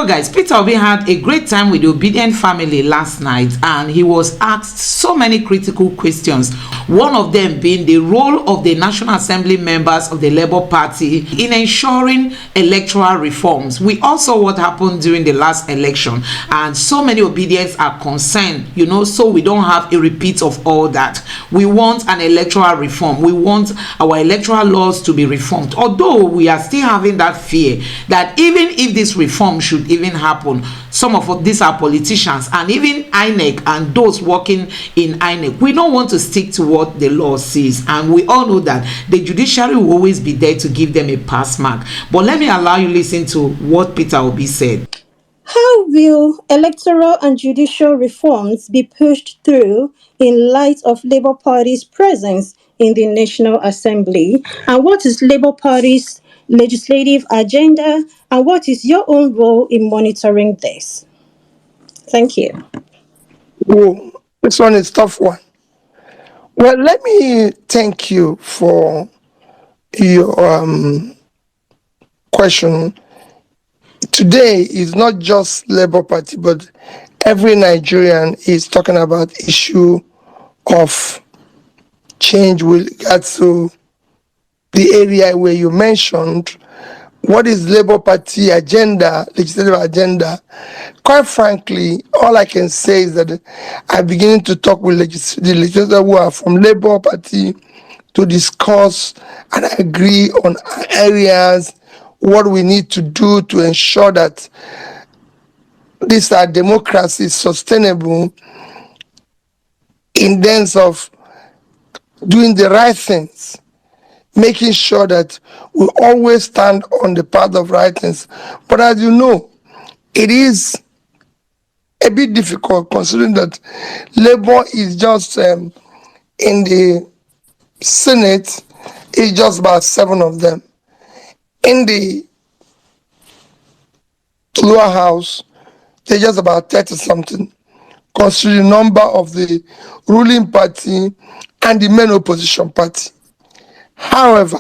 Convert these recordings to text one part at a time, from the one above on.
So guys, Peter Obi had a great time with the obedient family last night, and he was asked so many critical questions, one of them being the role of the National Assembly members of the Labour Party in ensuring electoral reforms. We all saw what happened during the last election, and so many obedients are concerned, so we don't have a repeat of all that. We want an electoral reform. We want our electoral laws to be reformed, although we are still having that fear that even if this reform should even happen, some of these are politicians and even INEC and those working in INEC, we don't want to stick to what the law says, and we all know that the judiciary will always be there to give them a pass mark. But let me allow you listen to what Peter Obi said. How will electoral and judicial reforms be pushed through in light of Labour Party's presence in the National Assembly? And what is Labour Party's legislative agenda? And what is your own role in monitoring this? Thank you. Whoa, this one is a tough one. Well, let me thank you for your question. Today is not just Labour Party, but every Nigerian is talking about issue of change with regards to the area where you mentioned. What is Labour Party agenda, legislative agenda? Quite frankly, all I can say is that I'm beginning to talk with the legislators who are from Labour Party to discuss and agree on areas, what we need to do to ensure that this our democracy is sustainable in terms of doing the right things, making sure that we always stand on the path of right things. But as you know, it is a bit difficult considering that Labour is just in the Senate, it's just about 7 of them. In the lower house, there's just about 30 something, considering the number of the ruling party and the main opposition party. However,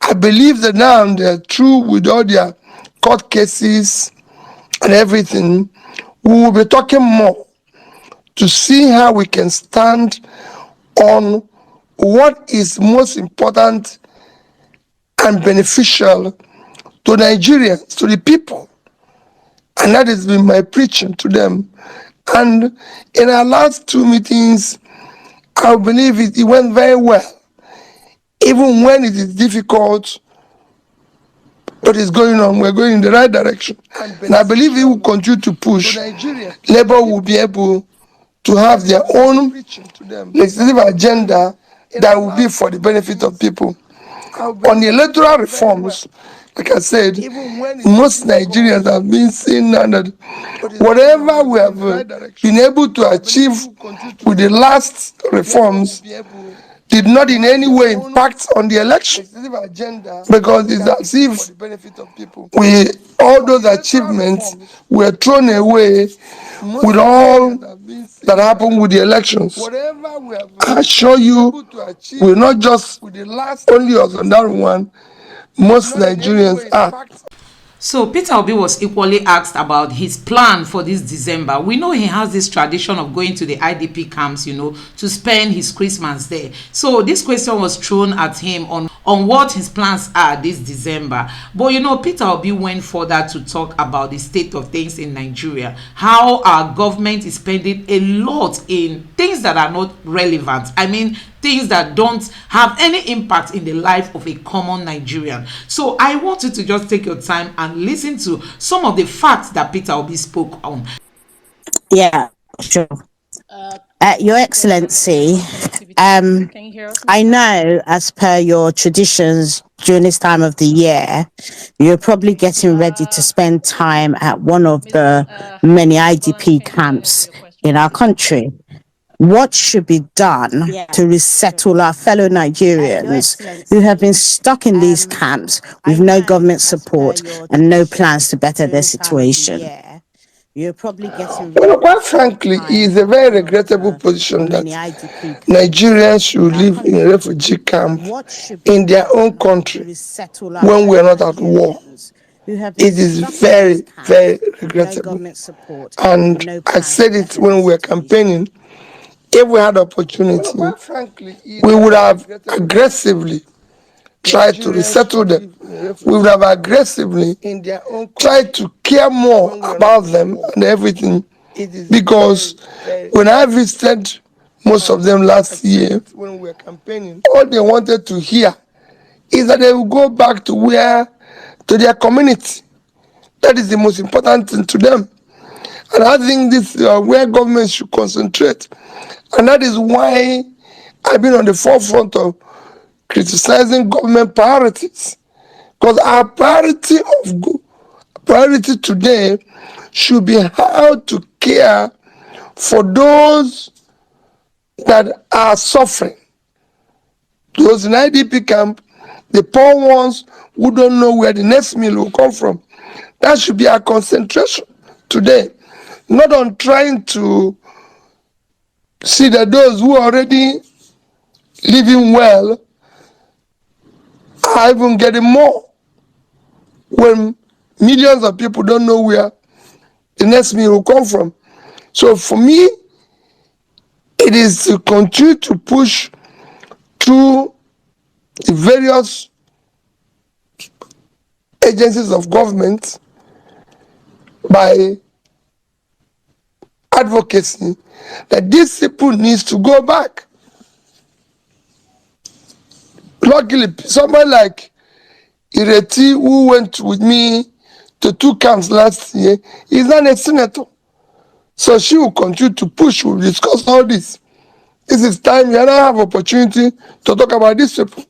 I believe that now they're through with all their court cases and everything. We will be talking more to see how we can stand on what is most important and beneficial to Nigerians, to the people. And that has been my preaching to them. And in our last 2 meetings, I believe it went very well. Even when it is difficult, what is going on, we're going in the right direction. And I believe it will continue to push. Labour will be able to have their own legislative agenda that will be for the benefit of people. On the electoral reforms, like I said, most Nigerians have been seeing now that whatever we have been able to achieve with the last reforms did not in any way impact on the election, because it's as if all those achievements were thrown away with all that happened with the elections. I assure you, we're not just only us on that one, most Nigerians are. So Peter Obi was equally asked about his plan for this December. We know he has this tradition of going to the IDP camps, to spend his Christmas there. So this question was thrown at him on what his plans are this December. But Peter Obi went further to talk about the state of things in Nigeria, how our government is spending a lot in things that are not relevant. I mean, things that don't have any impact in the life of a common Nigerian. So I want you to just take your time and listen to some of the facts that Peter Obi spoke on. Yeah, sure. Your Excellency, I know as per your traditions during this time of the year, you're probably getting ready to spend time at one of the many IDP camps in our country. What should be done to resettle our fellow Nigerians who have been stuck in these camps with no government support and no plans to better their situation? You're probably getting. Well, quite frankly, it is a very regrettable position that Nigerians should live in a refugee camp in their own country when we are not at war. who have It is instructed very, this tax very with no regrettable. government support And no I plan said for it when we were implementation. campaigning. If we had opportunity, we would have aggressively tried to resettle them. We would have aggressively tried to care more about them and everything. Because when I visited most of them last year, all they wanted to hear is that they will go back to their community. That is the most important thing to them. And I think this is where government should concentrate. And that is why I've been on the forefront of criticizing government priorities. Because our priority today should be how to care for those that are suffering. Those in IDP camp, the poor ones who don't know where the next meal will come from. That should be our concentration today. Not on trying to see that those who are already living well are even getting more, when millions of people don't know where the next meal will come from. So for me, it is to continue to push through the various agencies of government by advocacy that these people needs to go back. Luckily, someone like Ireti, who went with me to 2 camps last year, is not a senator. So she will continue to push. We'll discuss all this. This is time we now have opportunity to talk about these people.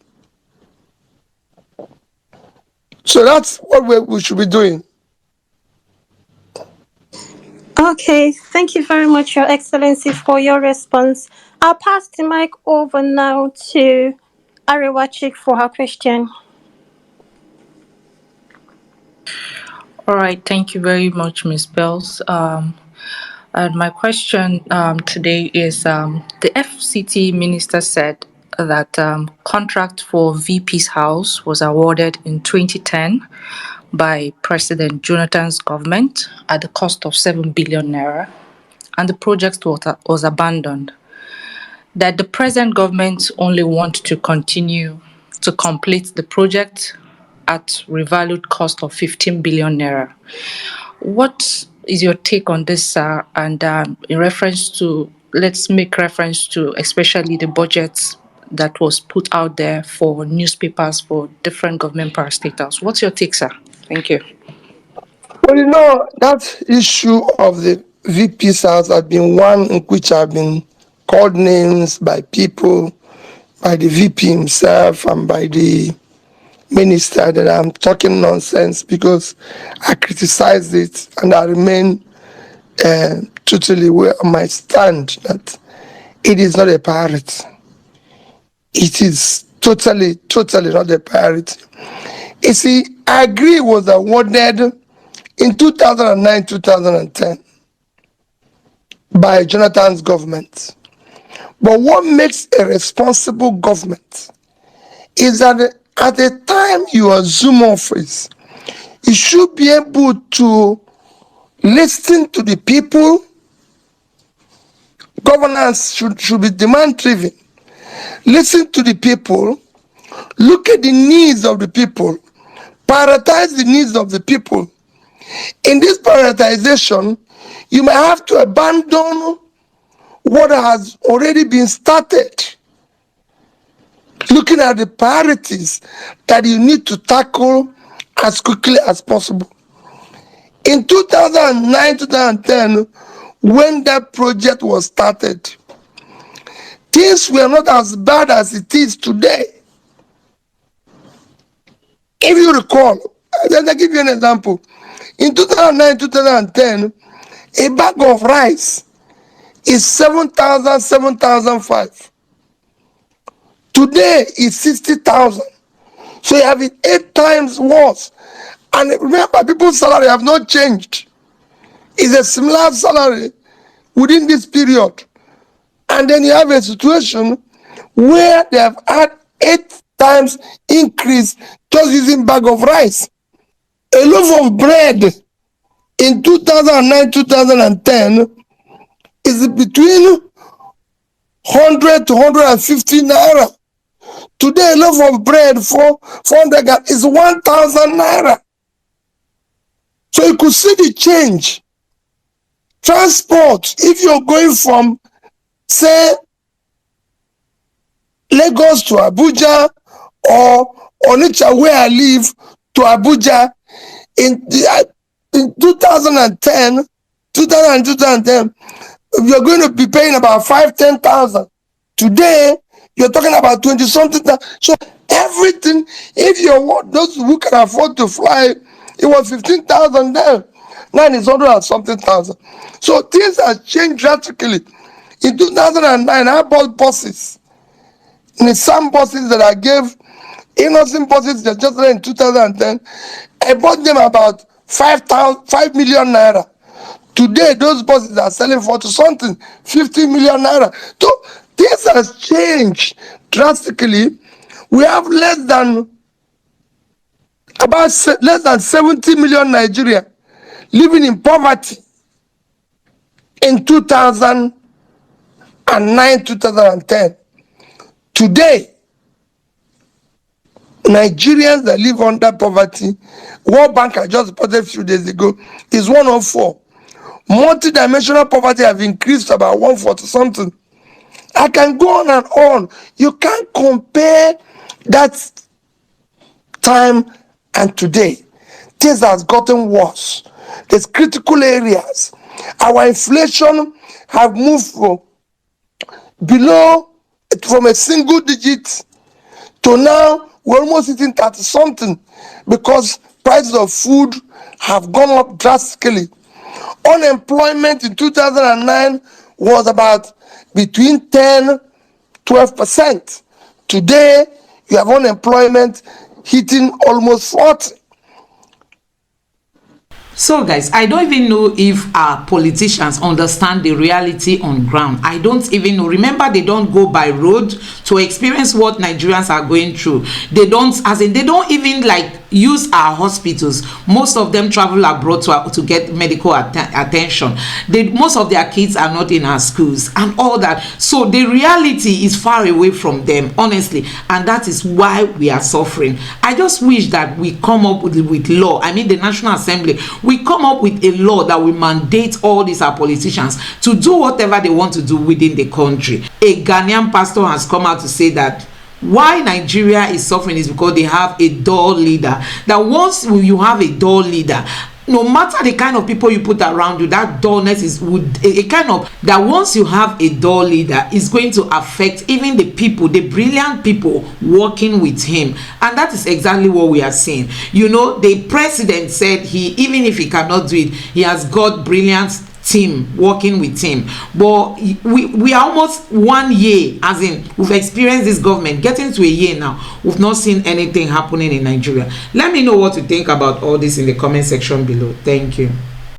So that's what we should be doing. Okay, thank you very much, Your Excellency, for your response. I'll pass the mic over now to Arewachik for her question. All right, thank you very much, Ms. Bells. And my question today is the FCT minister said that contract for VP's house was awarded in 2010 by President Jonathan's government at the cost of 7 billion naira, and the project was abandoned. That the present government only want to continue to complete the project at revalued cost of 15 billion naira. What is your take on this, sir? And in reference to, let's make reference to especially the budget that was put out there for newspapers for different government parastatals. What's your take, sir? Thank you. Well, that issue of the VP's house has been one in which have been called names by people, by the VP himself and by the minister, that I'm talking nonsense because I criticized it and I remain totally on my stand that it is not a priority. It is totally not a priority. You see, I agree it was awarded in 2009, 2010 by Jonathan's government. But what makes a responsible government is that at the time you assume office, you should be able to listen to the people. Governance should be demand-driven. Listen to the people, look at the needs of the people, prioritize the needs of the people. In this prioritization, you may have to abandon what has already been started, looking at the priorities that you need to tackle as quickly as possible. In 2009, 2010, when that project was started, things were not as bad as it is today. If you recall, let me give you an example. In 2009, 2010, a bag of rice is 7,000, 7,500. Today is 60,000. So you have it 8 times worse. And remember, people's salary have not changed. It's a similar salary within this period. And then you have a situation where they have had 8 times increase just using bag of rice. A loaf of bread in 2009-2010 is between 100 to 150 naira. Today, a loaf of bread for 400 gram is 1,000 naira. So you could see the change. Transport, if you're going from, say, Lagos to Abuja or Onitsha, where I live, to Abuja, in 2010, you're going to be paying about 5,000-10,000. Today, you're talking about 20-something. So everything, if you're those who can afford to fly, it was 15,000 then. Now it's 100-something thousand. So things have changed drastically. In 2009, I bought buses. Some buses that I gave, innocent buses that just in 2010, I bought them about 5 million naira. Today, those buses are selling for something, 50 million naira. So this has changed drastically. We have less than 70 million Nigerians living in poverty in 2009-2010. Today, Nigerians that live under poverty, World Bank I just reported a few days ago, is 104. Multidimensional poverty have increased to about 140 something. I can go on and on. You can't compare that time and today. Things has gotten worse. There's critical areas. Our inflation have moved from a single digit to now we're almost hitting 30 something because prices of food have gone up drastically. Unemployment in 2009 was about between 10-12%. Today, you have unemployment hitting almost 40%. So guys, I don't even know if our politicians understand the reality on ground. I don't even know. Remember, they don't go by road to experience what Nigerians are going through. They don't, they don't even like use our hospitals. Most of them travel abroad to get medical attention. Most of their kids are not in our schools and all that. So the reality is far away from them, honestly, and that is why we are suffering. I just wish that we come up with law. I mean, the National Assembly, we come up with a law that will mandate all these our politicians to do whatever they want to do within the country. A Ghanaian pastor has come out to say that why Nigeria is suffering is because they have a dull leader. That once you have a dull leader, no matter the kind of people you put around you, that dullness is a kind of that once you have a dull leader, is going to affect even the people, the brilliant people working with him. And that is exactly what we are seeing. You know, the president said even if he cannot do it, he has got brilliant team working with him. But we are almost 1 year, as in we've experienced this government getting to a year now, we've not seen anything happening in Nigeria. Let me know what you think about all this in the comment section below. Thank you.